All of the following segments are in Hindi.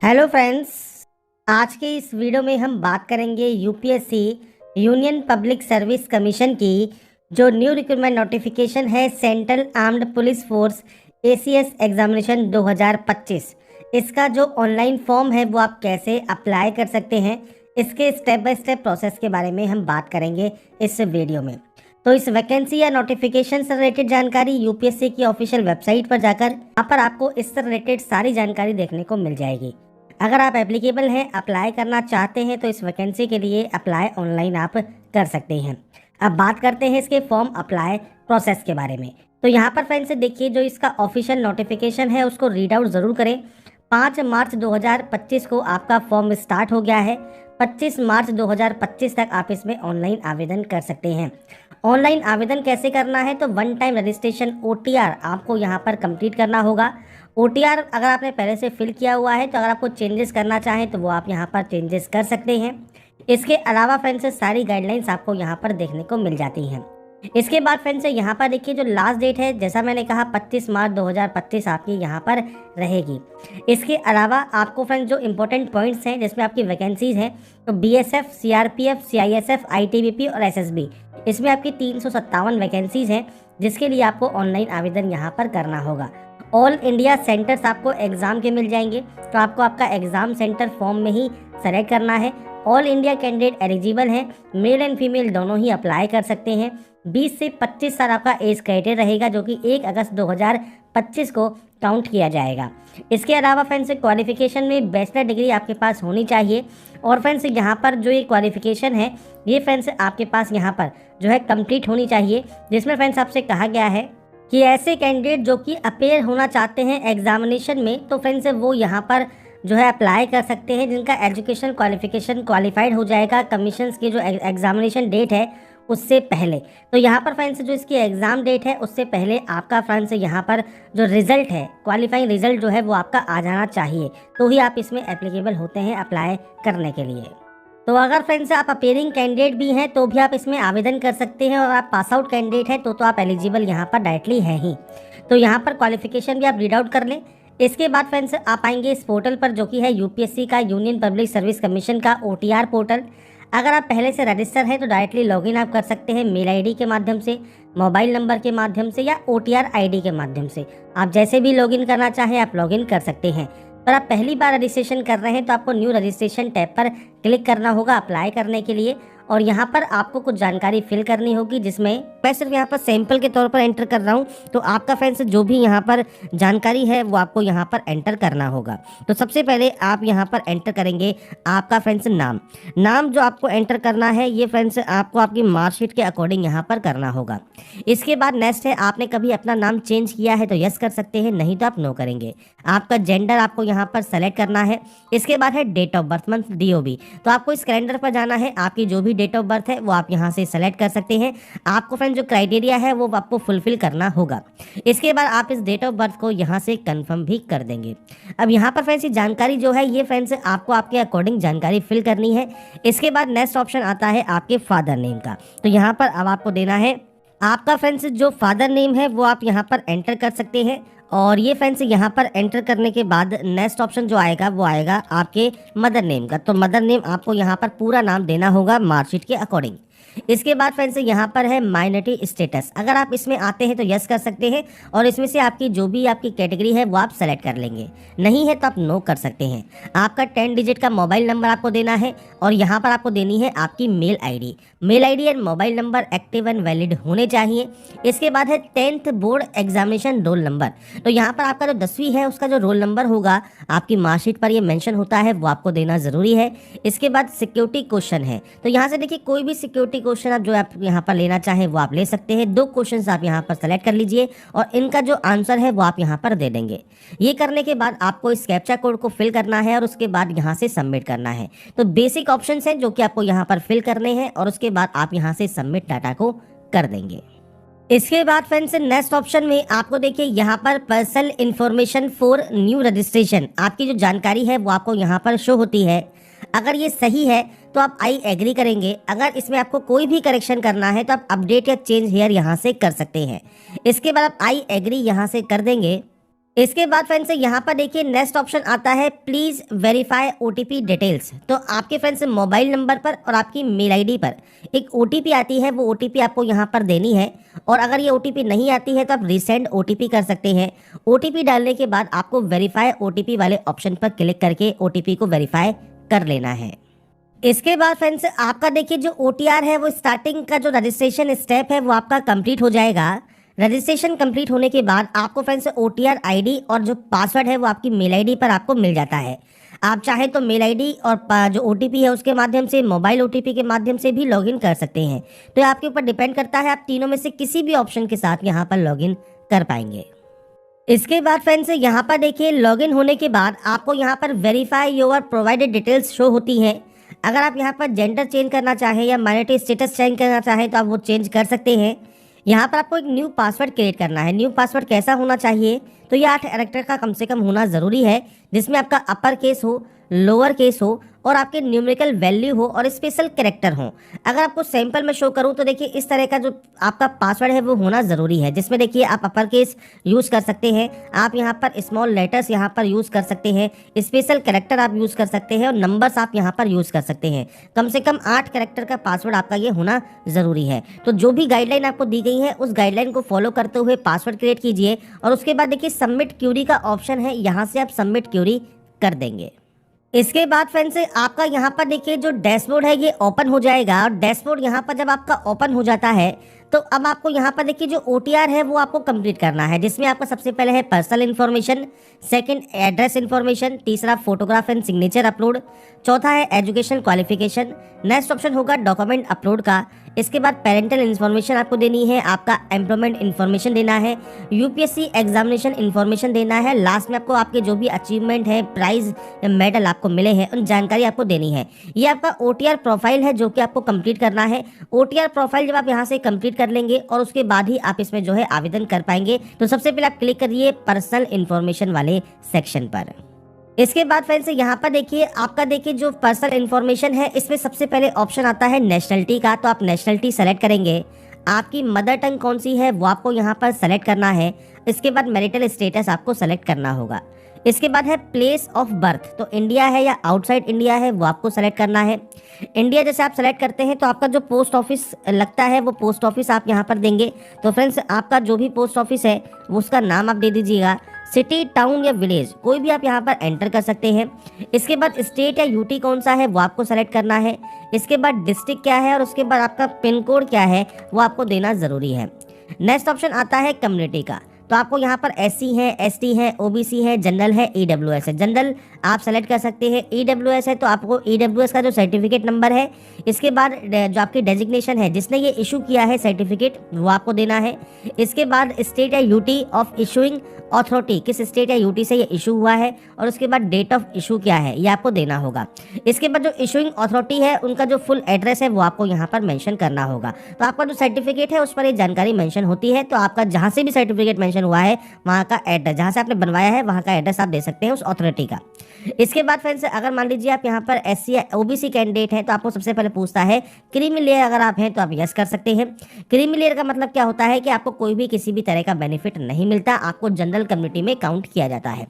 Hello friends. आज के इस वीडियो में हम बात करेंगे UPSC union public service commission की जो न्यू रिक्रूटमेंट नोटिफिकेशन है central armed police force ACS examination 2025। इसका जो ऑनलाइन फॉर्म है वो आप कैसे अप्लाई कर सकते हैं, इसके स्टेप बाय स्टेप प्रोसेस के बारे में हम बात करेंगे इस वीडियो में। तो इस वैकेंसी या नोटिफिकेशन से रिलेटेड जानकारी यूपीएससी की ऑफिशियल वेबसाइट पर जाकर यहाँ पर आपको इससे रिलेटेड सारी जानकारी देखने को मिल जाएगी। अगर आप एप्लीकेबल हैं, अप्लाई करना चाहते हैं तो इस वैकेंसी के लिए अप्लाई ऑनलाइन आप कर सकते हैं। अब बात करते हैं इसके फॉर्म अप्लाई प्रोसेस के बारे में। तो यहाँ पर फ्रेंड्स देखिए, जो इसका ऑफिशियल नोटिफिकेशन है उसको रीड आउट ज़रूर करें। 5 मार्च 2025 को आपका फॉर्म स्टार्ट हो गया है। 25 मार्च 2025 तक आप इसमें ऑनलाइन आवेदन कर सकते हैं। ऑनलाइन आवेदन कैसे करना है, तो वन टाइम रजिस्ट्रेशन ओटीआर आपको यहाँ पर कंप्लीट करना होगा। ओटीआर अगर आपने पहले से फिल किया हुआ है तो अगर आपको चेंजेस करना चाहें तो वो आप यहाँ पर चेंजेस कर सकते हैं। इसके अलावा फ्रेंड्स सारी गाइडलाइंस आपको यहाँ पर देखने को मिल जाती हैं। इसके बाद फ्रेंड्स यहाँ पर देखिए, जो लास्ट डेट है जैसा मैंने कहा 25 मार्च 2025 आपकी यहाँ पर रहेगी। इसके अलावा आपको फ्रेंड्स जो इंपॉर्टेंट पॉइंट्स हैं जिसमें आपकी वैकेंसीज हैं, तो बीएसएफ, सीआरपीएफ, सीआईएसएफ, आईटीबीपी और एसएसबी, इसमें आपकी 357 वैकेंसीज हैं जिसके लिए आपको ऑनलाइन आवेदन यहाँ पर करना होगा। ऑल इंडिया सेंटर्स आपको एग्ज़ाम के मिल जाएंगे, तो आपको आपका एग्ज़ाम सेंटर फॉर्म में ही सेलेक्ट करना है। ऑल इंडिया कैंडिडेट एलिजिबल हैं, मेल एंड फीमेल दोनों ही अप्लाई कर सकते हैं। 20 से 25 साल आपका एज क्राइटेरिया रहेगा जो कि 1 अगस्त 2025 को काउंट किया जाएगा। इसके अलावा फ्रेंड्स क्वालिफिकेशन में बैचलर डिग्री आपके पास होनी चाहिए। और फ्रेंड्स यहाँ पर जो ये क्वालिफिकेशन है ये फ्रेंड्स आपके पास यहाँ पर जो है कंप्लीट होनी चाहिए, जिसमें फ्रेंड्स आपसे कहा गया है कि ऐसे कैंडिडेट जो कि अपेयर होना चाहते हैं एग्जामिनेशन में, तो फ्रेंड्स वो यहाँ पर जो है अप्लाई कर सकते हैं जिनका एजुकेशन क्वालिफिकेशन क्वालिफाइड हो जाएगा कमीशन की जो एग्जामिनेशन डेट है उससे पहले। तो यहाँ पर फ्रेंड्स जो इसकी एग्ज़ाम डेट है उससे पहले आपका फ्रेंड्स यहाँ पर जो रिज़ल्ट है, क्वालिफाइंग रिज़ल्ट जो है वो आपका आ जाना चाहिए, तो ही आप इसमें एप्लीकेबल होते हैं अप्लाई करने के लिए। तो अगर फ्रेंड्स आप अपेयरिंग कैंडिडेट भी हैं तो भी आप इसमें आवेदन कर सकते हैं, और आप पास आउट कैंडिडेट हैं तो आप एलिजिबल यहाँ पर डायरेक्टली हैं ही। तो यहाँ पर क्वालिफिकेशन भी आप रीड आउट कर लें। इसके बाद फ्रेंड्स आप आएंगे इस पोर्टल पर जो कि है यूपीएससी का यूनियन पब्लिक सर्विस कमीशन का ओटीआर पोर्टल। अगर आप पहले से रजिस्टर हैं तो डायरेक्टली लॉगिन आप कर सकते हैं मेल आईडी के माध्यम से, मोबाइल नंबर के माध्यम से या ओटीआर आईडी के माध्यम से। आप जैसे भी लॉगिन करना चाहें आप लॉगिन कर सकते हैं। पर आप पहली बार रजिस्ट्रेशन कर रहे हैं तो आपको न्यू रजिस्ट्रेशन टैब पर क्लिक करना होगा अप्लाई करने के लिए, और यहाँ पर आपको कुछ जानकारी फिल करनी होगी जिसमें मैं सिर्फ यहाँ पर सैंपल के तौर पर एंटर कर रहा हूँ। तो आपका फ्रेंड्स जो भी यहाँ पर जानकारी है वो आपको यहाँ पर एंटर करना होगा। तो सबसे पहले आप यहाँ पर एंटर करेंगे आपका फ्रेंड्स नाम जो आपको एंटर करना है ये फ्रेंड्स आपको आपकी मार्कशीट के अकॉर्डिंग यहाँ पर करना होगा। इसके बाद नेक्स्ट है, आपने कभी अपना नाम चेंज किया है तो यस कर सकते हैं, नहीं तो आप नो करेंगे। आपका जेंडर आपको यहाँ पर सेलेक्ट करना है। इसके बाद है date of birth month DOB, तो आपको इस कैलेंडर पर जाना है, आपकी जो भी डेट ऑफ बर्थ है वो आप यहाँ से सेलेक्ट कर सकते हैं। आपको फ्रेंड जो क्राइटेरिया है वो आपको फुलफिल करना होगा। इसके बाद आप इस डेट ऑफ बर्थ को यहाँ से कंफर्म भी कर देंगे। अब यहाँ पर फ्रेंड्स जानकारी जो है ये फ्रेंड्स आपको आपके अकॉर्डिंग जानकारी फिल करनी है। इसके बाद नेक्स्ट ऑप्शन आता है आपके फादर नेम का, तो यहाँ पर अब आपको देना है आपका फ्रेंड्स जो फादर नेम है वो आप यहाँ पर एंटर कर सकते हैं। और ये फ्रेंड्स यहाँ पर एंटर करने के बाद नेक्स्ट ऑप्शन जो आएगा वो आएगा आपके मदर नेम का, तो मदर नेम आपको यहाँ पर पूरा नाम देना होगा मार्कशीट के अकॉर्डिंग। इसके बाद फ्रेंड्स यहाँ पर है माइनॉरिटी स्टेटस, अगर आप इसमें आते हैं तो यस कर सकते हैं और इसमें से आपकी जो भी आपकी कैटेगरी है वो आप सेलेक्ट कर लेंगे, नहीं है तो आप नो कर सकते हैं। आपका 10 डिजिट का मोबाइल नंबर आपको देना है, और यहाँ पर आपको देनी है आपकी mail ID and mobile number active and valid होने चाहिए। इसके बाद है 10th board examination roll number, तो यहाँ पर आपका जो 10वीं है उसका जो रोल नंबर होगा आपकी मार्कशीट पर ये मेंशन होता है वो आपको देना ज़रूरी है। इसके बाद सिक्योरिटी क्वेश्चन है, तो यहाँ से देखिए कोई भी सिक्योरिटी क्वेश्चन आप जो आप यहाँ पर लेना चाहें वो आप ले सकते हैं। 2 क्वेश्चंस आप यहाँ पर सेलेक्ट कर लीजिए और इनका जो आंसर है वो आप यहाँ पर दे देंगे। ये करने के बाद आपको इस कैप्चा कोड को फिल करना है और उसके बाद यहाँ से सबमिट करना है। तो बेसिक ऑप्शंस हैं जो कि आपको यहाँ पर फिल करने हैं और उसके बाद आप यहाँ से सबमिट डाटा को कर देंगे। इसके बाद फ्रेंड्स नेक्स्ट ऑप्शन में आपको देखिए यहाँ पर personal information for new registration, आपकी जो जानकारी है वो आपको यहाँ पर शो होती है। अगर ये सही है तो आप आई एग्री करेंगे, अगर इसमें आपको कोई भी करेक्शन करना है तो आप अपडेट या चेंज हेयर यहाँ से कर सकते हैं। इसके बाद आप आई एग्री यहाँ से कर देंगे। इसके बाद फ्रेंड्स यहाँ पर देखिए नेक्स्ट ऑप्शन आता है प्लीज़ वेरीफाई ओटीपी डिटेल्स। तो आपके फ्रेंड्स मोबाइल नंबर पर और आपकी मेल आईडी पर एक ओटीपी आती है, वो ओटीपी आपको यहाँ पर देनी है। और अगर ये ओटीपी नहीं आती है तो आप रीसेंड ओटीपी कर सकते हैं। ओटीपी डालने के बाद आपको वेरीफाई ओटीपी वाले ऑप्शन पर क्लिक करके ओटीपी को वेरीफाई कर लेना है। इसके बाद फ्रेंड्स आपका देखिए जो ओटीआर है, वो स्टार्टिंग का जो रजिस्ट्रेशन स्टेप है वो आपका कंप्लीट हो जाएगा। रजिस्ट्रेशन कंप्लीट होने के बाद आपको फ्रेंड्स ओटीआर आईडी और जो पासवर्ड है वो आपकी मेल आईडी पर आपको मिल जाता है। आप चाहे तो मेल आईडी और जो ओटीपी है उसके माध्यम से, मोबाइल ओटीपी के माध्यम से भी लॉगिन कर सकते हैं। तो ये आपके ऊपर डिपेंड करता है, आप तीनों में से किसी भी ऑप्शन के साथ यहाँ पर लॉगिन कर पाएंगे। इसके बाद फ्रेंड्स यहाँ पर देखिए लॉगिन होने के बाद आपको यहाँ पर verify your provided details show होती है। अगर आप यहाँ पर जेंडर चेंज करना चाहें या माइनॉरिटी स्टेटस चेंज करना चाहें तो आप वो चेंज कर सकते हैं। यहाँ पर आपको एक न्यू पासवर्ड क्रिएट करना है। न्यू पासवर्ड कैसा होना चाहिए, तो ये 8 कैरेक्टर का कम से कम होना ज़रूरी है, जिसमें आपका अपर केस हो, लोअर केस हो और आपके न्यूमेरिकल वैल्यू हो और स्पेशल कैरेक्टर हो। अगर आपको सैंपल में शो करूं तो देखिए इस तरह का जो आपका पासवर्ड है वो होना ज़रूरी है, जिसमें देखिए आप अपर केस यूज़ कर सकते हैं, आप यहाँ पर स्मॉल लेटर्स यहाँ पर यूज़ कर सकते हैं, स्पेशल कैरेक्टर आप यूज़ कर सकते हैं और नंबर्स आप यहाँ पर यूज़ कर सकते हैं। कम से कम 8 कैरेक्टर का पासवर्ड आपका ये होना ज़रूरी है। तो जो भी गाइडलाइन आपको दी गई है उस गाइडलाइन को फॉलो करते हुए पासवर्ड क्रिएट कीजिए और उसके बाद देखिए सबमिट क्यूरी का ऑप्शन है, यहाँ से आप सबमिट क्यूरी कर देंगे। इसके बाद फ्रेंड्स आपका यहाँ पर देखिए जो डैशबोर्ड है ये ओपन हो जाएगा। और डैशबोर्ड यहाँ पर जब आपका ओपन हो जाता है तो अब आपको यहाँ पर देखिए जो ओटीआर है वो आपको कंप्लीट करना है, जिसमें आपका सबसे पहले है personal information, second address information, तीसरा फोटोग्राफ एंड सिग्नेचर अपलोड, चौथा है एजुकेशन क्वालिफिकेशन, नेक्स्ट ऑप्शन होगा डॉक्यूमेंट अपलोड का। इसके बाद पेरेंटल इन्फॉर्मेशन आपको देनी है, आपका एम्प्लॉयमेंट इन्फॉर्मेशन देना है, यूपीएससी एग्जामिनेशन इन्फॉर्मेशन देना है, लास्ट में आपको आपके जो भी अचीवमेंट है, प्राइज या मेडल आपको मिले हैं उन जानकारी आपको देनी है। ये आपका ओटीआर प्रोफाइल है जो कि आपको कंप्लीट करना है। ओटीआर प्रोफाइल जब आप यहाँ से कंप्लीट कर लेंगे और उसके बाद ही आप इसमें जो है आवेदन कर पाएंगे। तो सबसे पहले आप क्लिक करिए पर्सनल इन्फॉर्मेशन वाले सेक्शन पर। इसके बाद फ्रेंड्स यहाँ पर देखिए आपका देखिए जो पर्सनल इन्फॉर्मेशन है इसमें सबसे पहले ऑप्शन आता है नेशनलिटी का। तो आप नेशनलिटी सेलेक्ट करेंगे, आपकी मदर टंग कौन सी है वो आपको यहाँ पर सेलेक्ट करना है। इसके बाद मैरिटल स्टेटस आपको सेलेक्ट करना होगा। इसके बाद है प्लेस ऑफ बर्थ, तो इंडिया है या आउटसाइड इंडिया है वो आपको सेलेक्ट करना है। इंडिया जैसे आप सेलेक्ट करते हैं तो आपका जो पोस्ट ऑफिस लगता है वो पोस्ट ऑफिस आप यहाँ पर देंगे। तो फ्रेंड्स आपका जो भी पोस्ट ऑफिस है वो उसका नाम आप दे दीजिएगा। सिटी, टाउन या विलेज कोई भी आप यहाँ पर एंटर कर सकते हैं। इसके बाद स्टेट या यूटी कौन सा है वो आपको सेलेक्ट करना है। इसके बाद डिस्ट्रिक्ट क्या है और उसके बाद आपका पिन कोड क्या है वो आपको देना ज़रूरी है। नेक्स्ट ऑप्शन आता है कम्युनिटी का। तो आपको यहाँ पर एससी है, एसटी है, ओबीसी है, जनरल है, ईडब्ल्यूएस है। जनरल आप सेलेक्ट कर सकते हैं। ईडब्ल्यूएस है तो आपको ईडब्ल्यूएस का जो सर्टिफिकेट नंबर है, इसके बाद जो आपकी डेजिग्नेशन है जिसने ये इशू किया है सर्टिफिकेट वो आपको देना है। इसके बाद स्टेट या यूटी ऑफ इशूइंग अथॉरिटी, किस स्टेट या यूटी से ये इशू हुआ है और उसके बाद डेट ऑफ इशू क्या है ये आपको देना होगा। इसके बाद जो इशूइंग अथॉरिटी है उनका जो फुल एड्रेस है वो आपको यहाँ पर मेंशन करना होगा। तो आपका जो सर्टिफिकेट है उस पर ये जानकारी मेंशन होती है। तो आपका जहाँ से भी सर्टिफिकेट मेंशन हुआ है वहाँ का एड्रेस, जहाँ से आपने बनवाया है वहाँ का एड्रेस आप दे सकते हैं उस अथॉरिटी का। इसके बाद फ्रेंड्स अगर मान लीजिए आप यहाँ पर एससी या ओबीसी कैंडिडेट हैं तो आपको सबसे पहले पूछता है क्रीमी लेयर, अगर आप हैं तो आप यस कर सकते हैं। क्रीमी लेयर का मतलब क्या होता है कि आपको कोई भी किसी भी तरह का बेनिफिट नहीं मिलता, आपको जनरल कम्युनिटी में काउंट किया जाता है।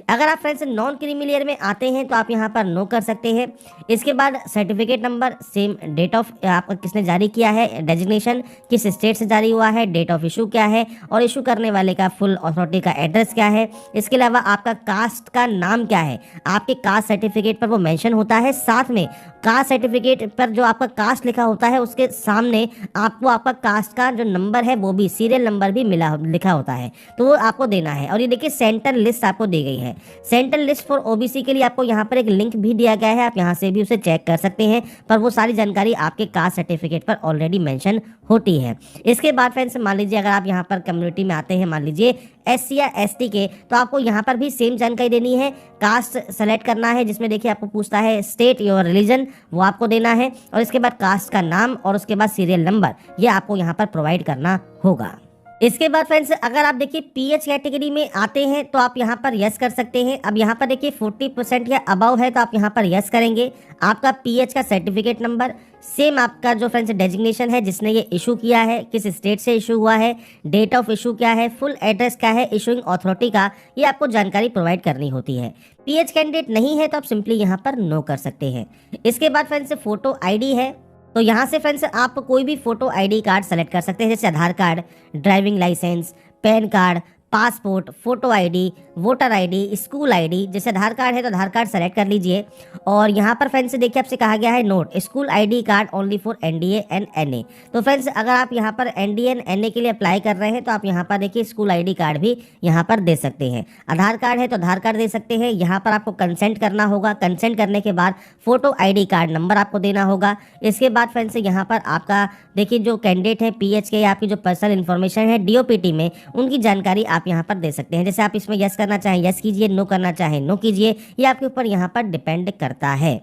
अगर आप फ्रेंड्स नॉन क्रीमी लेयर में आते हैं तो आप यहाँ पर नो कर सकते हैं। इसके बाद certificate number, same date of आपका किसने जारी किया है, डेजिग्नेशन किस स्टेट से जारी हुआ है, डेट ऑफ इशू क्या है और इशू करने वाले का फुल अथॉरिटी का एड्रेस क्या है। इसके अलावा आपका कास्ट का नाम क्या है, आपके कास्ट सर्टिफिकेट पर वो मेंशन होता है। साथ में कास्ट सर्टिफिकेट पर जो आपका कास्ट लिखा होता है उसके सामने आपको आपका कास्ट का जो नंबर है वो भी सीरियल नंबर भी लिखा होता है, तो वो आपको देना है। और ये देखिए सेंट्रल लिस्ट आपको दी गई है। सेंट्रल लिस्ट फॉर ओबीसी के लिए आपको यहाँ पर एक लिंक भी दिया गया है, आप यहाँ से भी उसे चेक कर सकते हैं, पर वो सारी जानकारी आपके कास्ट सर्टिफिकेट पर ऑलरेडी मेंशन होती है। इसके बाद फ्रेंड्स मान लीजिए अगर आप यहाँ पर कम्युनिटी में आते हैं, मान लीजिए एससी या एसटी के, तो आपको यहाँ पर भी सेम जानकारी देनी है। कास्ट सेलेक्ट करना है जिसमें देखिए आपको पूछता है स्टेट योर रिलीजन, वो आपको देना है और इसके बाद कास्ट का नाम और उसके बाद सीरियल नंबर ये आपको यहाँ पर प्रोवाइड करना होगा। इसके बाद फ्रेंड्स अगर आप देखिए पीएच कैटेगरी में आते हैं तो आप यहाँ पर यस कर सकते हैं। अब यहाँ पर देखिए 40% या अबव है तो आप यहाँ पर यस करेंगे। आपका पीएच का सर्टिफिकेट नंबर, सेम आपका जो फ्रेंड्स डेजिग्नेशन है जिसने ये इशू किया है, किस स्टेट से इशू हुआ है, डेट ऑफ इशू क्या है, फुल एड्रेस क्या है इशूइंग अथॉरिटी का, ये आपको जानकारी प्रोवाइड करनी होती है। पीएच कैंडिडेट नहीं है तो आप सिंपली यहाँ पर नो कर सकते हैं। इसके बाद फ्रेंड्स फोटो आईडी है, तो यहाँ से फ्रेंड्स आप कोई भी फोटो आईडी कार्ड सेलेक्ट कर सकते हैं, जैसे Aadhaar card, driving licence, PAN card, passport, photo ID, voter ID, school ID. जैसे आधार कार्ड है तो आधार कार्ड सेलेक्ट कर लीजिए। और यहाँ पर फ्रेंड्स देखिए आपसे कहा गया है note school ID card only for NDA and NA. तो फ्रेंड्स अगर आप यहाँ पर एनडीए एंड एनए के लिए अप्लाई कर रहे हैं तो आप यहाँ पर देखिए स्कूल आईडी कार्ड भी यहाँ पर दे सकते हैं। आधार कार्ड है तो आधार कार्ड दे सकते हैं। यहाँ पर आपको कंसेंट करना होगा। कंसेंट करने के बाद फोटो आईडी कार्ड नंबर आपको देना होगा। इसके बाद फ्रेंड्स यहाँ पर आपका देखिए जो कैंडिडेट है पीएच के, आपकी जो पर्सनल इन्फॉर्मेशन है डीओपीटी में, उनकी जानकारी आप यहाँ पर दे सकते हैं। जैसे आप इसमें यस करना चाहें यस कीजिए, नो करना चाहें नो कीजिए, ये आपके ऊपर यहाँ पर डिपेंड करता है।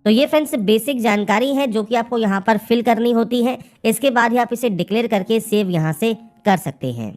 तो ये फ्रेंड्स बेसिक जानकारी है जो कि आपको यहाँ पर फिल करनी होती है। इसके बाद ही आप इसे डिक्लेयर करके सेव यहाँ से कर सकते हैं।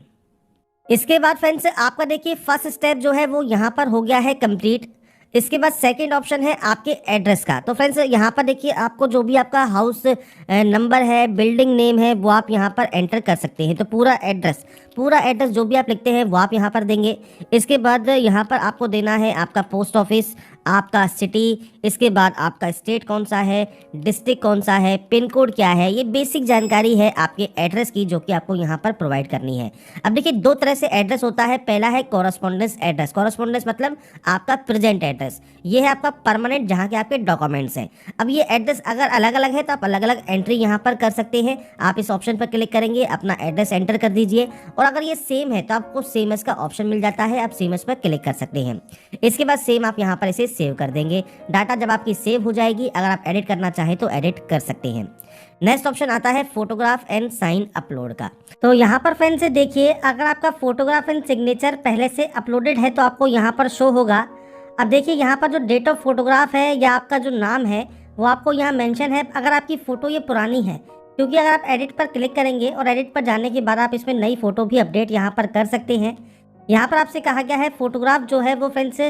इसके बाद फ्रेंड्स आपका देखिए फर्स्ट स्टेप जो है वो यहाँ पर हो गया है कंप्लीट। इसके बाद सेकंड ऑप्शन है आपके एड्रेस का। तो फ्रेंड्स यहाँ पर देखिए आपको जो भी आपका हाउस नंबर है, बिल्डिंग नेम है, वो आप यहाँ पर एंटर कर सकते हैं। तो पूरा एड्रेस जो भी आप लिखते हैं वो आप यहाँ पर देंगे। इसके बाद यहाँ पर आपको देना है आपका पोस्ट ऑफिस, आपका सिटी, इसके बाद आपका स्टेट कौन सा है, डिस्ट्रिक्ट कौन सा है, पिन कोड क्या है। ये बेसिक जानकारी है आपके एड्रेस की जो कि आपको यहाँ पर प्रोवाइड करनी है। अब देखिए दो तरह से एड्रेस होता है। पहला है कॉरस्पॉन्डेंस एड्रेस। कॉरस्पॉन्डेंस मतलब आपका प्रेजेंट एड्रेस, ये है आपका परमानेंट जहाँ के आपके डॉक्यूमेंट्स हैं। अब ये एड्रेस अगर अलग अलग है तो आप अलग अलग एंट्री यहाँ पर कर सकते हैं। आप इस ऑप्शन पर क्लिक करेंगे, अपना एड्रेस एंटर कर दीजिए, और अगर ये सेम है तो आपको सेम एस का ऑप्शन मिल जाता है, आप सेम एस पर क्लिक कर सकते हैं। इसके बाद सेम आप यहाँ पर इसे सेव कर देंगे। डाटा जब आपकी सेव हो जाएगी, अगर आप एडिट करना चाहें तो एडिट कर सकते हैं। नेक्स्ट ऑप्शन आता है फोटोग्राफ एंड साइन अपलोड का। तो यहाँ पर फ्रेंड्स देखिए अगर आपका फोटोग्राफ एंड सिग्नेचर पहले से अपलोडेड है तो आपको यहाँ पर शो होगा। अब देखिए यहाँ पर जो डेट ऑफ फोटोग्राफ है या आपका जो नाम है वो आपको यहाँ मेंशन है। अगर आपकी फ़ोटो ये पुरानी है, क्योंकि अगर आप एडिट पर क्लिक करेंगे और एडिट पर जाने के बाद आप इसमें नई फ़ोटो भी अपडेट यहाँ पर कर सकते हैं। यहाँ पर आपसे कहा गया है फोटोग्राफ जो है वो फ्रेंड्स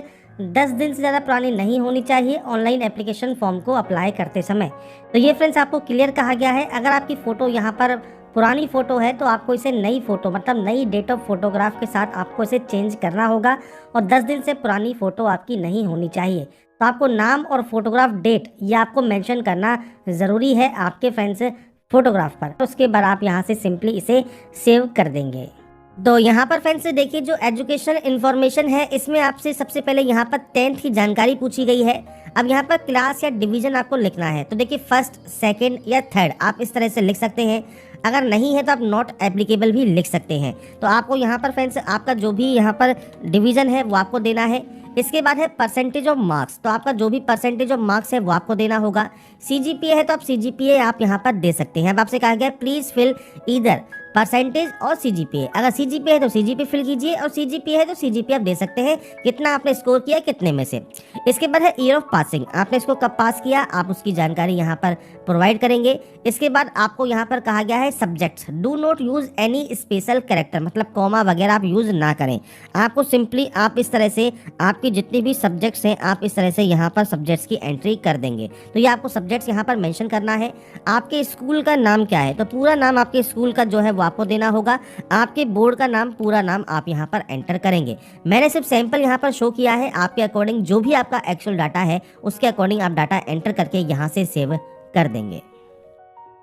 10 दिन से ज़्यादा पुरानी नहीं होनी चाहिए ऑनलाइन एप्लीकेशन फॉर्म को अप्लाई करते समय। तो ये फ्रेंड्स आपको क्लियर कहा गया है। अगर आपकी फ़ोटो यहाँ पर पुरानी फ़ोटो है तो आपको इसे नई फ़ोटो मतलब नई डेट ऑफ फोटोग्राफ के साथ आपको इसे चेंज करना होगा, और 10 दिन से पुरानी फ़ोटो आपकी नहीं होनी चाहिए। तो आपको नाम और फोटोग्राफ डेट ये आपको मेंशन करना ज़रूरी है आपके फ्रेंड्स फोटोग्राफ पर। तो उसके बाद आप यहाँ से सिंपली इसे सेव कर देंगे। तो यहाँ पर फ्रेंड्स देखिए जो एजुकेशन इन्फॉर्मेशन है इसमें आपसे सबसे पहले यहाँ पर 10th की जानकारी पूछी गई है। अब यहाँ पर क्लास या डिवीजन आपको लिखना है। तो देखिए फर्स्ट, सेकंड या थर्ड आप इस तरह से लिख सकते हैं। अगर नहीं है तो आप नॉट एप्लीकेबल भी लिख सकते हैं। तो आपको यहाँ पर फ्रेंड्स आपका जो भी यहाँ पर डिवीजन है वो आपको देना है। इसके बाद है परसेंटेज ऑफ मार्क्स। तो आपका जो भी परसेंटेज ऑफ मार्क्स है वो आपको देना होगा। सीजीपीए है तो आप सीजीपीए आप यहाँ पर दे सकते हैं। अब आपसे कहा गया प्लीज फिल ईदर परसेंटेज और सीजीपीए। अगर सीजीपीए है तो सीजीपीए फिल कीजिए, और सीजीपीए है तो सीजीपीए आप दे सकते हैं कितना आपने स्कोर किया कितने में से। इसके बाद है ईयर ऑफ पासिंग, आपने इसको कब पास किया आप उसकी जानकारी यहाँ पर प्रोवाइड करेंगे। इसके बाद आपको यहाँ पर कहा गया है subjects, do not use any special character, मतलब कॉमा वगैरह आप यूज ना करें। आपको सिंपली आप इस तरह से आपकी जितनी भी सब्जेक्ट्स हैं आप इस तरह से यहाँ पर सब्जेक्ट्स की एंट्री कर देंगे। तो ये आपको सब्जेक्ट्स यहाँ पर मेंशन करना है। आपके स्कूल का नाम क्या है, तो पूरा नाम आपके स्कूल का जो है वो आपको देना होगा। आपके बोर्ड का नाम, पूरा नाम आप यहाँ पर एंटर करेंगे। मैंने सिर्फ सैंपल यहाँ पर शो किया है, आपके अकॉर्डिंग जो भी आपका एक्चुअल डाटा है उसके अकॉर्डिंग आप डाटा एंटर करके यहाँ से सेव कर देंगे।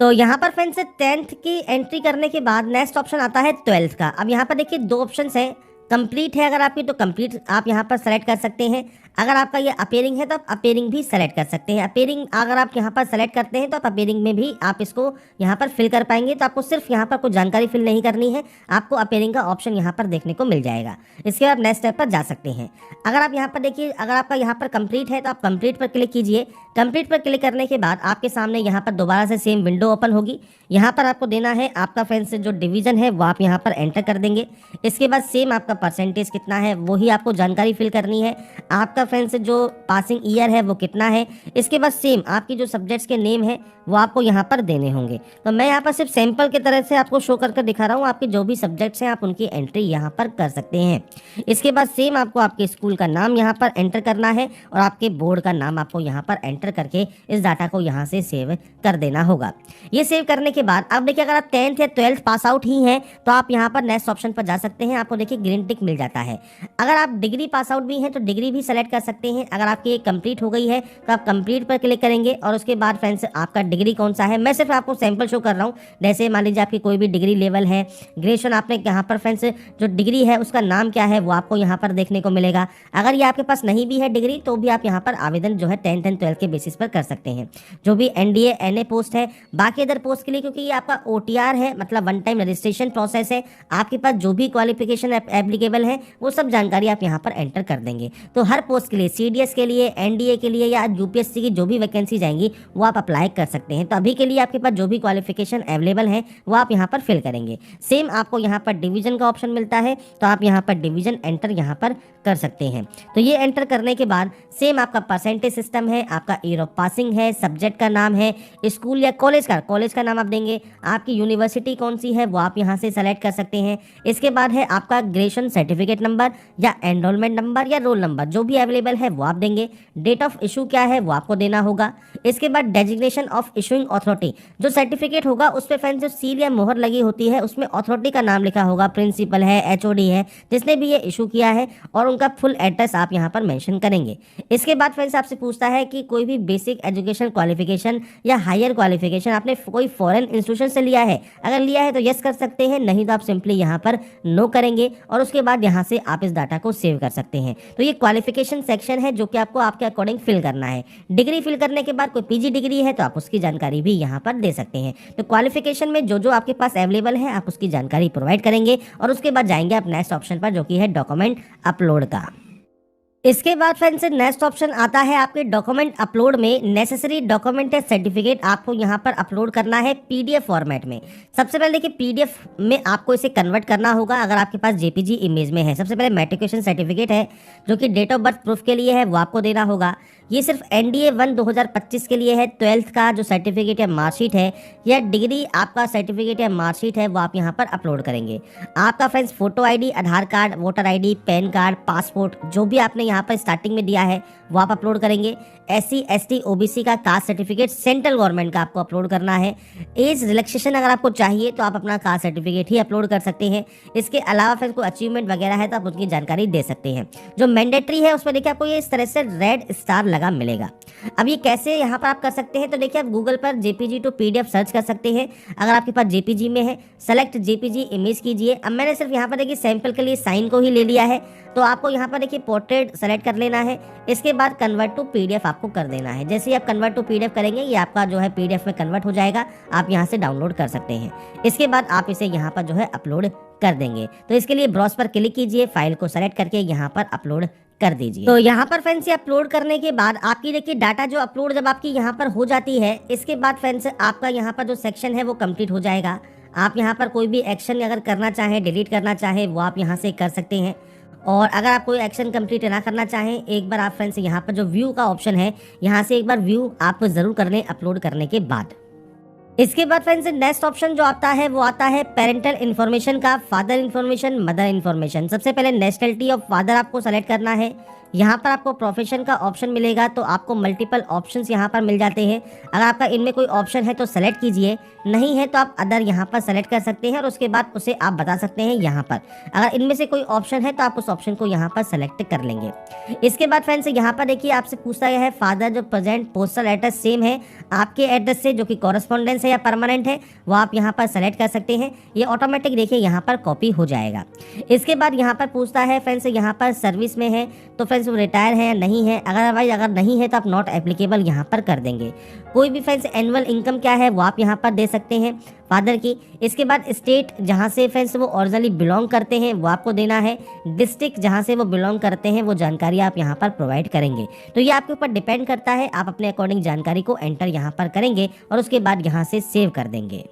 तो यहाँ पर फ्रेंड्स 10th की एंट्री करने के बाद नेक्स्ट ऑप्शन आता है 12th का। अब यहाँ पर देखिए दो ऑप्शंस हैं। कंप्लीट है अगर आपकी तो कंप्लीट आप यहाँ पर सेलेक्ट कर सकते हैं। अगर आपका ये अपेयरिंग है तो आप अपेयरिंग भी सेलेक्ट कर सकते हैं। अपेयरिंग अगर आप यहाँ पर सेलेक्ट करते हैं तो आप अपेयरिंग में भी आप इसको यहाँ पर फिल कर पाएंगे। तो आपको सिर्फ यहाँ पर कोई जानकारी फिल नहीं करनी है, आपको अपेयरिंग का ऑप्शन यहाँ पर देखने को मिल जाएगा। इसके बाद नेक्स्ट स्टेप पर जा सकते हैं। अगर आप यहाँ पर देखिए अगर आपका यहाँ पर कंप्लीट है तो आप कंप्लीट पर क्लिक कीजिए। कंप्लीट पर क्लिक करने के बाद आपके सामने यहाँ पर दोबारा से सेम विंडो ओपन होगी। यहाँ पर आपको देना है आपका फ्रेंड्स जो डिवीजन है वो आप यहाँ पर एंटर कर देंगे। इसके बाद सेम आपका परसेंटेज कितना है वही आपको जानकारी फिल करनी है। आपका फ्रेंड्स जो पासिंग ईयर है वो कितना है। इसके बाद सेम आपकी जो सब्जेक्ट्स के नेम है वो आपको यहाँ पर देने होंगे। तो मैं यहाँ पर सिर्फ सैंपल की तरह से आपको शो करके दिखा रहा हूँ। आपके जो भी सब्जेक्ट्स हैं आप उनकी एंट्री यहाँ पर कर सकते हैं। इसके बाद सेम आपको आपके स्कूल का नाम यहाँ पर एंटर करना है और आपके बोर्ड का नाम आपको यहाँ पर एंटर करके इस डाटा को यहाँ से सेव कर देना होगा। ये सेव करने के बाद अब देखिए, अगर आप 10th या 12th पास आउट ही हैं तो आप यहाँ पर नेक्स्ट ऑप्शन पर जा सकते हैं। आपको देखिए ग्रीन टिक मिल जाता है। अगर आप डिग्री पास आउट भी हैं तो डिग्री भी सेलेक्ट कर सकते हैं। अगर आपकी ये कंप्लीट हो गई है तो आप कंप्लीट पर क्लिक करेंगे और उसके बाद फ्रेंड्स आपका डिग्री कौन सा है, मैं सिर्फ आपको सैंपल शो कर रहा हूँ। जैसे मान लीजिए आपकी कोई भी डिग्री लेवल है, ग्रेजुएशन आपने यहाँ पर फ्रेंड्स जो डिग्री है उसका नाम क्या है वो आपको यहाँ पर देखने को मिलेगा। अगर ये आपके पास नहीं भी है डिग्री तो भी आप यहाँ पर आवेदन जो है 10th एंड 12th के बेसिस पर कर सकते हैं। जो भी एनडीए एनए पोस्ट है, बाकी अदर पोस्ट के लिए क्योंकि ये आपका ओटीआर है मतलब वन टाइम रजिस्ट्रेशन प्रोसेस है, आपके पास जो भी क्वालिफिकेशन एप्लीकेबल है वो सब जानकारी आप यहाँ पर एंटर कर देंगे। तो हर पोस्ट के लिए, सीडीएस के लिए, एनडीए के लिए या यूपीएससी की जो भी वैकेंसी जाएंगी वो आप अप्लाई कर सकते हैं। तो अभी के लिए आपके पास जो भी क्वालिफिकेशन अवेलेबल है वो आप यहाँ पर फिल करेंगे। सेम आपको यहाँ पर डिवीजन का ऑप्शन मिलता है तो आप यहाँ पर डिवीजन एंटर यहाँ पर कर सकते हैं। तो ये एंटर करने के बाद सेम आपका परसेंटेज सिस्टम है, आपका ईयर ऑफ पासिंग है, सब्जेक्ट का नाम है, स्कूल या कॉलेज का नाम आप देंगे, आपकी यूनिवर्सिटी कौन सी है वो आप यहाँ से सेलेक्ट कर सकते हैं। इसके बाद है आपका ग्रेजुएशन सर्टिफिकेट नंबर या एनरोलमेंट नंबर या रोल नंबर जो भी अवेलेबल है वो आप देंगे। डेट ऑफ इशू क्या है वो आपको देना होगा। इसके बाद डेजिग्नेशन ऑफ इशूइंग अथॉरिटी, जो सर्टिफिकेट होगा उस पर फ्रेंड्स जो सील या मोहर लगी होती है उसमें अथॉरिटी का नाम लिखा होगा, प्रिंसिपल है, एचओडी है, जिसने भी ये इशू किया है, और उनका फुल एड्रेस आप यहाँ पर मेंशन करेंगे। इसके बाद फ्रेंड्स आपसे पूछता है कि कोई भी बेसिक एजुकेशन क्वालिफिकेशन या हायर क्वालिफिकेशन आपने कोई फॉरेन इंस्टीट्यूशन से लिया है। अगर लिया है तो यस कर सकते हैं, नहीं तो आप सिंपली यहाँ पर नो करेंगे और उसके बाद यहाँ से आप इस डाटा को सेव कर सकते हैं। तो ये क्वालिफिकेशन सेक्शन है जो कि आपको आपके अकॉर्डिंग फिल करना है। डिग्री फिल करने के बाद कोई पीजी डिग्री है तो आप उसकी जानकारी भी यहाँ पर दे सकते हैं। तो क्वालिफिकेशन में जो जो आपके पास अवेलेबल है आप उसकी जानकारी प्रोवाइड करेंगे और उसके बाद जाएंगे आप नेक्स्ट ऑप्शन पर जो कि है डॉक्यूमेंट अपलोड का। इसके बाद फ्रेंड्स नेक्स्ट ऑप्शन आता है आपके डॉक्यूमेंट अपलोड में। नेसेसरी डॉक्यूमेंट सर्टिफिकेट आपको यहाँ पर अपलोड करना है पीडीएफ फॉर्मेट में। सबसे पहले देखिए पीडीएफ में आपको इसे कन्वर्ट करना होगा अगर आपके पास जेपीजी इमेज में है। सबसे पहले मैट्रिकुलेशन सर्टिफिकेट है जो कि डेट ऑफ बर्थ प्रूफ के लिए है वो आपको देना होगा। ये सिर्फ एनडीए 1 2025 के लिए है। 12th का जो सर्टिफिकेट या मार्कशीट है या डिग्री आपका सर्टिफिकेट या मार्कशीट है वो आप यहाँ पर अपलोड करेंगे। आपका friends photo ID, Aadhaar card, voter ID, PAN card, passport जो भी आपने यहाँ पर स्टार्टिंग में दिया है वो आप अपलोड करेंगे। एससी एसटी ओबीसी का कास्ट सर्टिफिकेट सेंट्रल गवर्नमेंट का आपको अपलोड करना है। एज रिलैक्सेशन अगर आपको चाहिए तो आप अपना कास्ट सर्टिफिकेट ही अपलोड कर सकते हैं। इसके अलावा फिर कोई अचीवमेंट वगैरह है तो आप उसकी जानकारी दे सकते हैं। जो मैंडेटरी है उसमें देखिए आपको ये इस तरह से रेड स्टार लगा मिलेगा। अब ये कैसे यहाँ पर आप कर सकते हैं तो देखिए आप गूगल पर जेपीजी टू पीडीएफ सर्च कर सकते हैं। अगर आपके पास जेपीजी में है सेलेक्ट जेपीजी इमेज कीजिए। अब मैंने सिर्फ यहाँ पर देखिए सैंपल के लिए साइन को ही ले लिया है तो आपको यहाँ पर देखिए पोर्ट्रेट सेलेक्ट कर लेना है। इसके बाद कन्वर्ट टू पीडीएफ आपको कर देना है। जैसे ही आप कन्वर्ट टू पीडीएफ करेंगे ये आपका जो है पीडीएफ में कन्वर्ट हो जाएगा। आप यहाँ से डाउनलोड कर सकते हैं। इसके बाद आप इसे यहाँ पर जो है अपलोड कर देंगे। तो इसके लिए ब्राउज पर क्लिक कीजिए, फाइल को सेलेक्ट करके यहाँ पर अपलोड कर दीजिए। तो यहाँ पर फ्रेंड्स अपलोड करने के बाद आपकी देखिए डाटा जो अपलोड जब आपकी यहाँ पर हो जाती है इसके बाद फ्रेंड्स आपका यहाँ पर जो सेक्शन है वो कंप्लीट हो जाएगा। आप यहाँ पर कोई भी एक्शन अगर करना चाहें, डिलीट करना चाहें वो आप यहाँ से कर सकते हैं। और अगर आप कोई एक्शन कंप्लीट ना करना चाहें एक बार आप फ्रेंड्स यहाँ पर जो व्यू का ऑप्शन है यहाँ से एक बार व्यू आप ज़रूर कर लें अपलोड करने के बाद। इसके बाद फ्रेंड्स नेक्स्ट ऑप्शन जो आता है वो आता है पेरेंटल इन्फॉर्मेशन का, फादर इन्फॉर्मेशन, मदर इन्फॉर्मेशन। सबसे पहले नेशनलिटी ऑफ फादर आपको सेलेक्ट करना है। यहाँ पर आपको प्रोफेशन का ऑप्शन मिलेगा तो आपको मल्टीपल ऑप्शंस यहाँ पर मिल जाते हैं। अगर आपका इनमें कोई ऑप्शन है तो सेलेक्ट कीजिए, नहीं है तो आप अदर यहाँ पर सेलेक्ट कर सकते हैं और उसके बाद उसे आप बता सकते हैं यहाँ पर। अगर इनमें से कोई ऑप्शन है तो आप उस ऑप्शन को यहाँ पर सेलेक्ट कर लेंगे। इसके बाद फ्रेंड्स यहाँ पर देखिए आपसे पूछता है फादर जो प्रेजेंट पोस्टल एड्रेस सेम है आपके एड्रेस से जो कि कॉरेस्पॉन्डेंस है या परमानेंट है वो आप यहाँ पर सेलेक्ट कर सकते हैं। ये ऑटोमेटिक देखिए यहाँ पर कॉपी हो जाएगा। इसके बाद यहाँ पर पूछता है फ्रेंड्स यहाँ पर सर्विस में है तो फ्रेंड्स वो रिटायर है या नहीं है। अगर नहीं है तो आप नॉट एप्लीकेबल यहाँ पर कर देंगे। कोई भी फ्रेंड्स एनुअल इनकम क्या है वो आप यहाँ पर दे सकते हैं फादर की। इसके बाद स्टेट जहाँ से फ्रेंड्स वो ओरिजिनली बिलोंग करते हैं वो आपको देना है। डिस्ट्रिक्ट जहाँ से वो बिलोंग करते हैं वो जानकारी आप यहाँ पर प्रोवाइड करेंगे। तो ये आपके ऊपर डिपेंड करता है, आप अपने अकॉर्डिंग जानकारी को एंटर यहाँ पर करेंगे और उसके बाद यहाँ से सेव कर देंगे।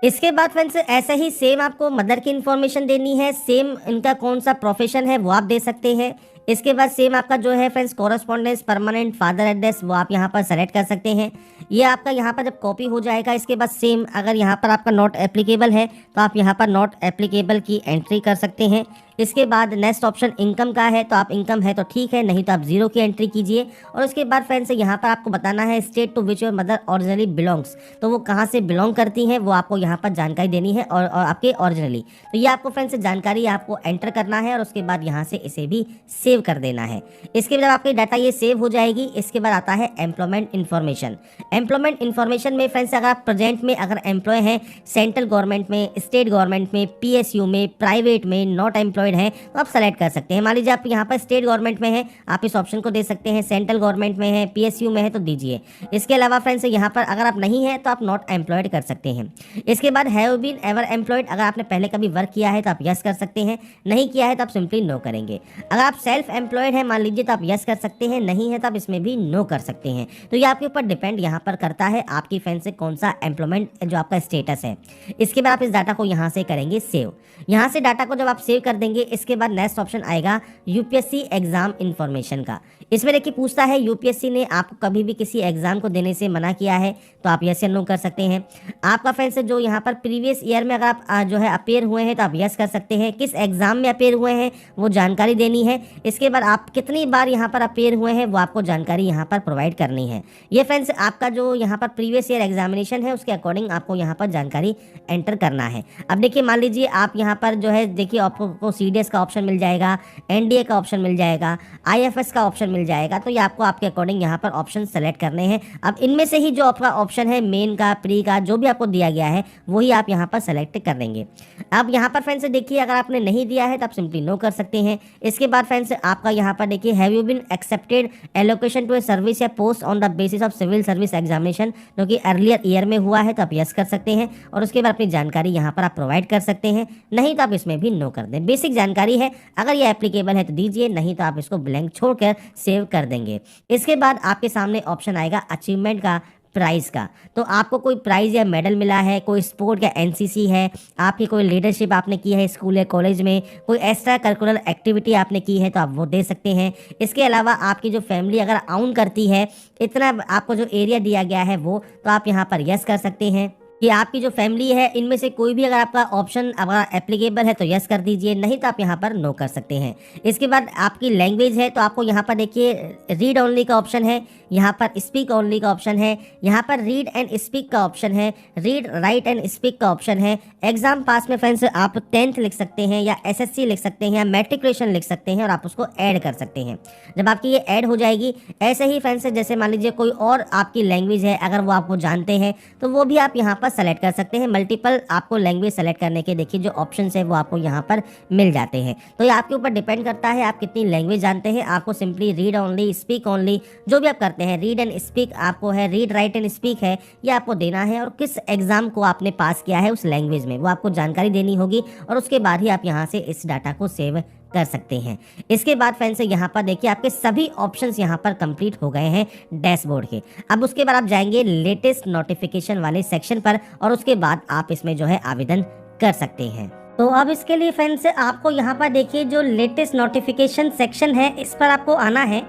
इसके बाद फ्रेंड्स ऐसा ही सेम आपको मदर की इन्फॉर्मेशन देनी है, सेम इनका कौन सा प्रोफेशन है वो आप दे सकते हैं। इसके बाद सेम आपका जो है friends correspondence permanent father address वो आप यहाँ पर सेलेक्ट कर सकते हैं। ये आपका यहाँ पर जब कॉपी हो जाएगा इसके बाद सेम अगर यहाँ पर आपका नॉट एप्लीकेबल है तो आप यहाँ पर नॉट एप्लीकेबल की एंट्री कर सकते हैं। इसके बाद नेक्स्ट ऑप्शन इनकम का है तो आप इनकम है तो ठीक है, नहीं तो आप जीरो की एंट्री कीजिए। और उसके बाद फ्रेंड्स यहाँ पर आपको बताना है state to which your mother originally belongs, तो वो कहाँ से बिलोंग करती हैं वो आपको यहाँ पर जानकारी देनी है और आपके ओरिजिनली। तो ये आपको फ्रेंड्स जानकारी आपको एंटर करना है और उसके बाद यहाँ से इसे भी सेव कर देना है। इसके बाद आपकी डाटा ये सेव हो जाएगी। इसके बाद आता है एम्प्लॉयमेंट इन्फॉर्मेशन। एम्प्लॉयमेंट इन्फॉर्मेशन में फ्रेंड्स अगर आप प्रेजेंट में अगर एम्प्लॉय हैं सेंट्रल गवर्नमेंट में, स्टेट गवर्नमेंट में, पीएसयू में, प्राइवेट में, नॉट एम्प्लॉयड है तो आप सेलेक्ट कर सकते हैं। मान लीजिए आप यहाँ पर स्टेट गवर्नमेंट में है आप इस ऑप्शन को दे सकते हैं, सेंट्रल गवर्नमेंट में है, पीएसयू में है तो दीजिए। इसके अलावा फ्रेंड्स यहाँ पर अगर आप नहीं है तो आप नॉट एम्प्लॉयड कर सकते हैं। इसके बाद हैव बीन एवर एम्प्लॉयड, अगर आपने पहले कभी वर्क किया है तो आप यस कर सकते हैं, नहीं किया है तो आप सिंपली नो करेंगे। अगर आप सेल्फ एम्प्लॉयड है मान लीजिए तो आप यस कर सकते हैं, नहीं है तो आप इसमें भी नो कर सकते हैं। तो ये आपके ऊपर डिपेंड यहाँ पर करता है आपकी फ्रेंड से कौन सा एम्प्लॉयमेंट जो आपका स्टेटस है। इसके बाद आप इस डाटा को यहाँ से करेंगे सेव। यहाँ से डाटा को जब आप सेव कर देंगे इसके बाद नेक्स्ट ऑप्शन आएगा यूपीएससी एग्जाम इन्फॉर्मेशन का। इसमें देखिए पूछता है यूपीएससी ने आपको कभी भी किसी एग्जाम को देने से मना किया है तो आप यस या नो कर सकते हैं। आपका फ्रेंड्स जो यहाँ पर प्रीवियस ईयर में अगर आप जो है अपेयर हुए हैं तो आप यस कर सकते हैं, किस एग्जाम में अपेयर हुए हैं वो जानकारी देनी है। इसके बाद आप कितनी बार यहाँ पर अपेयर हुए हैं वो आपको जानकारी यहाँ पर प्रोवाइड करनी है। ये फ्रेंड्स आपका जो यहाँ पर प्रीवियस ईयर एग्जामिनेशन है उसके अकॉर्डिंग आपको यहाँ पर जानकारी एंटर करना है। अब देखिए मान लीजिए आप यहाँ पर जो है देखिए आपको सीडीएस का ऑप्शन मिल जाएगा, एनडीए का ऑप्शन मिल जाएगा, आईएफएस का ऑप्शन मिल जाएगा, तो ये आपको आपके अकॉर्डिंग यहाँ पर ऑप्शन सेलेक्ट करने हैं। अब इनमें से ही जो आपका ऑप्शन है मेन का, प्री का, जो भी आपको दिया गया है वही आप यहाँ पर सेलेक्ट कर देंगे। अब यहाँ पर फ्रेंड्स देखिए अगर आपने नहीं दिया है तो आप सिंपली नो कर सकते हैं। इसके बाद फ्रेंड्स आपका यहाँ पर देखिए have you been accepted allocation to a service या post on the basis of civil service examination, जो कि अर्लियर ईयर में हुआ है तो आप यस कर सकते हैं और उसके बाद अपनी जानकारी यहाँ पर आप प्रोवाइड कर सकते हैं, नहीं तो आप इसमें भी नो कर दें। बेसिक जानकारी है, अगर ये एप्लीकेबल है तो दीजिए, नहीं तो आप इसको ब्लैंक छोड़कर सेव कर देंगे। इसके बाद आपके सामने ऑप्शन आएगा अचीवमेंट का, प्राइज़ का। तो आपको कोई प्राइज़ या मेडल मिला है, कोई स्पोर्ट या एनसीसी है, आपकी कोई लीडरशिप आपने की है स्कूल या कॉलेज में, कोई एक्स्ट्रा करिकुलर एक्टिविटी आपने की है तो आप वो दे सकते हैं। इसके अलावा आपकी जो फैमिली अगर आउन करती है, इतना आपको जो एरिया दिया गया है वो, तो आप यहाँ पर यस कर सकते हैं कि आपकी जो फैमिली है इनमें से कोई भी अगर आपका ऑप्शन अगर एप्लीकेबल है तो यस कर दीजिए, नहीं तो आप यहाँ पर नो कर सकते हैं। इसके बाद आपकी लैंग्वेज है तो आपको यहाँ पर देखिए रीड ओनली का ऑप्शन है, यहाँ पर स्पीक ओनली का ऑप्शन है, यहाँ पर रीड एंड स्पीक का ऑप्शन है, रीड राइट एंड स्पीक का ऑप्शन है। एग्जाम पास में फ्रेंड्स आप 10th लिख सकते हैं या एसएससी लिख सकते हैं या मैट्रिकुलेशन लिख सकते हैं और आप उसको ऐड कर सकते हैं। जब आपकी ये ऐड हो जाएगी, ऐसे ही फ्रेंड्स जैसे मान लीजिए कोई और आपकी लैंग्वेज है अगर वो आपको जानते हैं तो वो भी आप यहाँ पर सेलेक्ट कर सकते हैं। मल्टीपल आपको लैंग्वेज सेलेक्ट करने के देखिए जो ऑप्शन है वो आपको यहाँ पर मिल जाते हैं। तो ये आपके ऊपर डिपेंड करता है आप कितनी लैंग्वेज जानते हैं। आपको simply read only, speak only, जो भी आप करते हैं, रीड एंड स्पीक आपको है, रीड राइट एंड स्पीक है, ये आपको देना है और किस एग्जाम को आपने पास किया है उस लैंग्वेज में वो आपको जानकारी देनी होगी और उसके बाद ही आप यहाँ से इस डाटा को सेव कर सकते हैं। इसके बाद फ्रेंड्स यहाँ पर देखिए आपके सभी ऑप्शंस यहाँ पर कंप्लीट हो गए हैं डैशबोर्ड के। अब उसके बाद आप जाएंगे लेटेस्ट नोटिफिकेशन वाले सेक्शन पर और उसके बाद आप इसमें जो है आवेदन कर सकते हैं। तो अब इसके लिए फ्रेंड्स आपको यहाँ पर देखिए जो लेटेस्ट नोटिफिकेशन सेक्शन है इस पर आपको आना है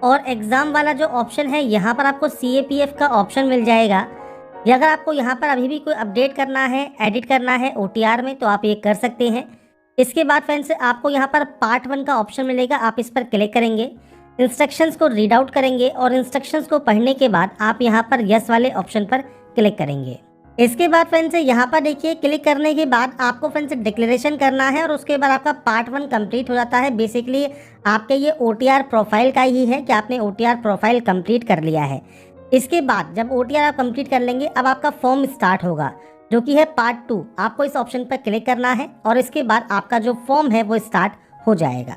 और एग्ज़ाम वाला जो ऑप्शन है यहाँ पर आपको CAPF का ऑप्शन मिल जाएगा। या अगर आपको यहाँ पर अभी भी कोई अपडेट करना है, एडिट करना है OTR में तो आप ये कर सकते हैं। इसके बाद फ्रेंड्स आपको यहाँ पर पार्ट 1 का ऑप्शन मिलेगा, आप इस पर क्लिक करेंगे, इंस्ट्रक्शंस को रीड आउट करेंगे और इंस्ट्रक्शंस को पढ़ने के बाद आप यहाँ पर यस वाले ऑप्शन पर क्लिक करेंगे। इसके बाद फ्रेंड्स यहाँ पर देखिए क्लिक करने के बाद आपको फ्रेंड्स डिक्लेरेशन करना है और उसके बाद आपका पार्ट 1 कंप्लीट हो जाता है। बेसिकली आपके ये OTR प्रोफाइल का ही है कि आपने OTR प्रोफाइल कंप्लीट कर लिया है। इसके बाद जब OTR आप कंप्लीट कर लेंगे अब आपका फॉर्म स्टार्ट होगा जो कि है पार्ट 2। आपको इस ऑप्शन पर क्लिक करना है और इसके बाद आपका जो फॉर्म है वो स्टार्ट हो जाएगा।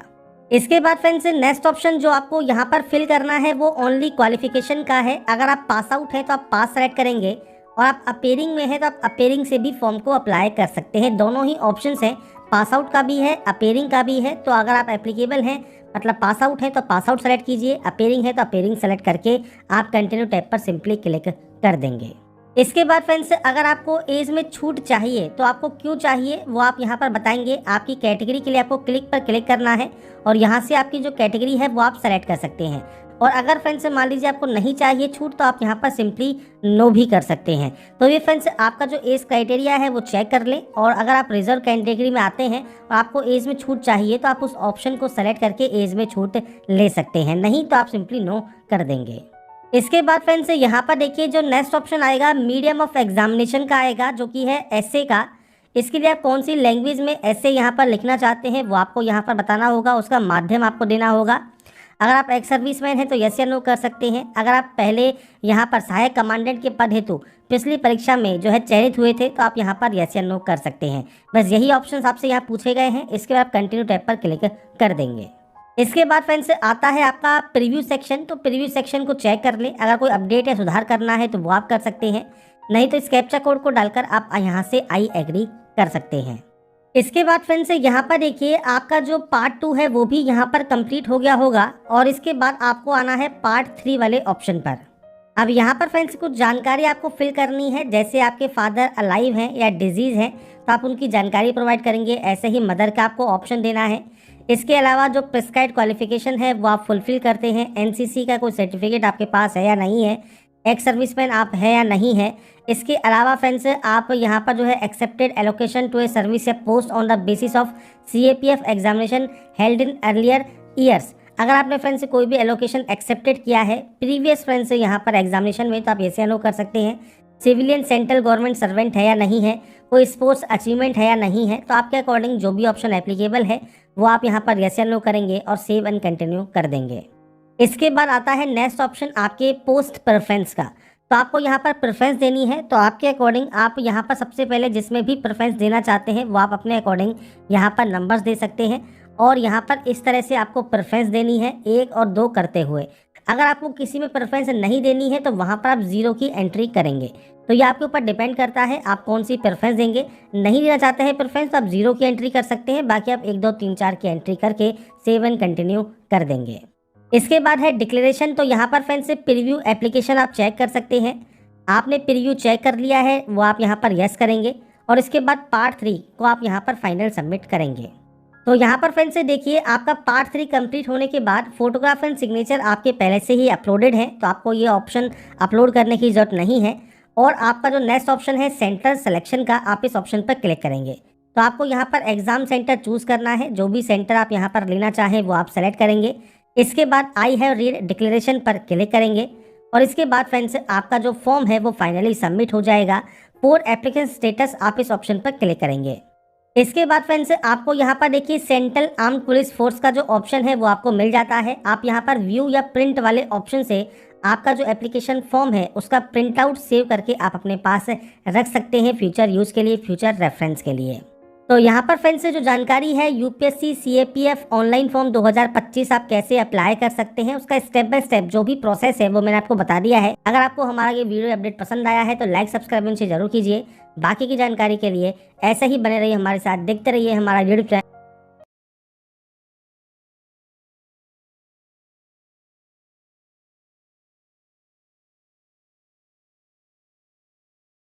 इसके बाद फ्रेंड्स नेक्स्ट ऑप्शन जो आपको यहाँ पर फिल करना है वो ओनली क्वालिफिकेशन का है। अगर आप पास आउट है तो आप पास सेलेक्ट करेंगे और आप अपेयरिंग में है तो आप अपेयरिंग से भी फॉर्म को अप्लाई कर सकते हैं। दोनों ही ऑप्शंस हैं, पास आउट का भी है, अपेयरिंग का भी है। तो अगर आप एप्लीकेबल हैं मतलब पास आउट है तो पास आउट सेलेक्ट कीजिए, अपेयरिंग है तो अपेयरिंग सेलेक्ट करके आप कंटिन्यू टैब पर सिंपली क्लिक कर देंगे। इसके बाद फ्रेंड्स अगर आपको एज में छूट चाहिए तो आपको क्यों चाहिए वो आप यहाँ पर बताएंगे। आपकी कैटेगरी के लिए आपको क्लिक पर क्लिक करना है और यहाँ से आपकी जो कैटेगरी है वो आप सेलेक्ट कर सकते हैं। और अगर फ्रेंड्स मान लीजिए आपको नहीं चाहिए छूट तो आप यहाँ पर सिंपली नो भी कर सकते हैं। तो ये फ्रेंड्स आपका जो एज क्राइटेरिया है वो चेक कर लें, और अगर आप रिजर्व कैटेगरी में आते हैं और आपको एज में छूट चाहिए तो आप उस ऑप्शन को सेलेक्ट करके एज में छूट ले सकते हैं, नहीं तो आप सिंपली नो कर देंगे। इसके बाद फ्रेंड्स यहाँ पर देखिए जो नेक्स्ट ऑप्शन आएगा मीडियम ऑफ एग्जामिनेशन का आएगा, जो कि है एसे का। इसके लिए आप कौन सी लैंग्वेज में ऐसे यहाँ पर लिखना चाहते हैं वो आपको यहाँ पर बताना होगा, उसका माध्यम आपको देना होगा। अगर आप एक्स सर्विसमैन हैं तो यस या नो कर सकते हैं। अगर आप पहले यहाँ पर सहायक कमांडेंट के पद हेतु पिछली परीक्षा में जो है चयनित हुए थे तो आप यहाँ पर यस या नो कर सकते हैं। बस यही ऑप्शंस आपसे यहाँ पूछे गए हैं। इसके बाद आप कंटिन्यू टैब पर क्लिक कर देंगे। इसके बाद फ्रेंड्स आता है आपका प्रीव्यू सेक्शन। तो प्रीव्यू सेक्शन को चेक कर लें, अगर कोई अपडेट या सुधार करना है तो वो आप कर सकते हैं, नहीं तो इस कैप्चा कोड को डालकर आप यहाँ से आई एग्री कर सकते हैं। इसके बाद फ्रेंड्स यहाँ पर देखिए आपका जो पार्ट 2 है वो भी यहाँ पर कंप्लीट हो गया होगा, और इसके बाद आपको आना है पार्ट 3 वाले ऑप्शन पर। अब यहाँ पर फ्रेंड्स कुछ जानकारी आपको फिल करनी है, जैसे आपके फादर अलाइव हैं या डिजीज़ हैं तो आप उनकी जानकारी प्रोवाइड करेंगे, ऐसे ही मदर का आपको ऑप्शन देना है। इसके अलावा जो प्रिस्क्राइब्ड क्वालिफिकेशन है वो आप फुलफिल करते हैं, एनसीसी का कोई सर्टिफिकेट आपके पास है या नहीं है, एक्स सर्विसमैन आप है या नहीं है। इसके अलावा फ्रेंड्स आप यहाँ पर जो है accepted allocation to a service या post on the basis of CAPF examination held in earlier years. अगर आपने फ्रेंड्स कोई भी एलोकेशन एक्सेप्टेड किया है प्रीवियस फ्रेंड्स यहाँ पर एग्जामिनेशन में तो आप यस या नो कर सकते हैं। सिविलियन सेंट्रल गवर्नमेंट सर्वेंट है या नहीं है, कोई स्पोर्ट्स अचीवमेंट है या नहीं है, तो आपके अकॉर्डिंग जो भी ऑप्शन एप्लीकेबल है वो आप यहाँ पर यस या नो करेंगे और सेव एंड कंटिन्यू कर देंगे। इसके बाद आता है नेक्स्ट ऑप्शन आपके पोस्ट प्रेफरेंस का। तो आपको यहाँ पर प्रेफरेंस देनी है, तो आपके अकॉर्डिंग आप यहाँ पर सबसे पहले जिसमें भी प्रेफरेंस देना चाहते हैं वो आप अपने अकॉर्डिंग यहाँ पर नंबर्स दे सकते हैं, और यहाँ पर इस तरह से आपको प्रेफरेंस देनी है 1 और 2 करते हुए। अगर आपको किसी में प्रेफरेंस नहीं देनी है तो वहाँ पर आप 0 की एंट्री करेंगे। तो ये आपके ऊपर डिपेंड करता है आप कौन सी प्रेफरेंस देंगे। नहीं देना चाहते हैं प्रेफरेंस तो आप 0 की एंट्री कर सकते हैं, बाकी आप 1 2 3 4 की एंट्री करके सेव एंड कंटिन्यू कर देंगे। इसके बाद है डिक्लेरेशन। तो यहाँ पर फ्रेंड्स प्रीव्यू एप्लीकेशन आप चेक कर सकते हैं। आपने प्रीव्यू चेक कर लिया है वो आप यहाँ पर यस करेंगे, और इसके बाद पार्ट 3 को आप यहाँ पर फाइनल सबमिट करेंगे। तो यहाँ पर फ्रेंड्स देखिए आपका पार्ट 3 कंप्लीट होने के बाद फोटोग्राफ एंड सिग्नेचर आपके पहले से ही अपलोडेड है, तो आपको ये ऑप्शन अपलोड करने की जरूरत नहीं है। और आपका जो नेक्स्ट ऑप्शन है सेंटर सिलेक्शन का, आप इस ऑप्शन पर क्लिक करेंगे। तो आपको यहाँ पर एग्जाम सेंटर चूज करना है, जो भी सेंटर आप यहाँ पर लेना चाहें वो आप सेलेक्ट करेंगे। इसके बाद आई हैव रीड डिक्लेरेशन पर क्लिक करेंगे, और इसके बाद फ्रेंड्स आपका जो फॉर्म है वो फाइनली सबमिट हो जाएगा। फॉर एप्लीकेशन स्टेटस आप इस ऑप्शन पर क्लिक करेंगे। इसके बाद फ्रेंड्स आपको यहाँ पर देखिए सेंट्रल आर्म्ड पुलिस फोर्स का जो ऑप्शन है वो आपको मिल जाता है। आप यहाँ पर व्यू या प्रिंट वाले ऑप्शन से आपका जो एप्लीकेशन फॉर्म है उसका प्रिंट आउट सेव करके आप अपने पास रख सकते हैं फ्यूचर यूज के लिए, फ्यूचर रेफरेंस के लिए। तो यहाँ पर फ्रेंड्स जो जानकारी है यूपीएससी CAPF ऑनलाइन फॉर्म 2025 आप कैसे अप्लाई कर सकते हैं उसका स्टेप बाय स्टेप जो भी प्रोसेस है वो मैंने आपको बता दिया है। अगर आपको हमारा ये वीडियो अपडेट पसंद आया है तो लाइक सब्सक्राइब इनसे जरूर कीजिए। बाकी की जानकारी के लिए ऐसे ही बने रहिए हमारे साथ, देखते रहिए हमारा यूट्यूब चैनल।